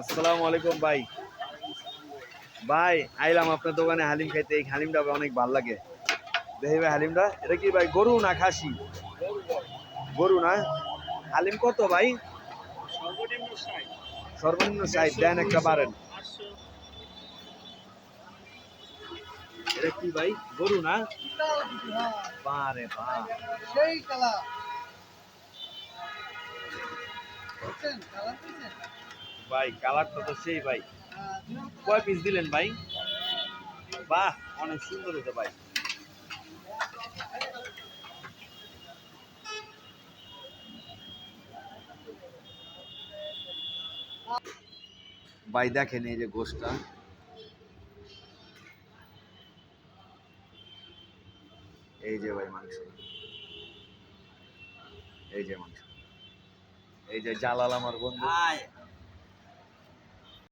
আসসালামু আলাইকুম ভাই। ভাই আইলাম আপনার দোকানে হালিম খাইতে। এই হালিমটা অনেক ভাল লাগে। দেখি ভাই হালিমটা, এটা কি ভাই গরু না খাসি? গরু না? হালিম কত ভাই? সর্বনিম্ন ৬০ দেন, একটা পারেন। এটা কি ভাই গরু না? বারে বা সেই কালা ভাই, কালারটা তো সেই ভাই। কয় পিস দিলেন ভাই? বাহ, অনেক সুন্দর হয়েছে ভাই। ভাই দেখেন এই যে গোশটা, এই যে ভাই মাংস, এই যে মাংস, এই যে জালাল আমার বন্ধু,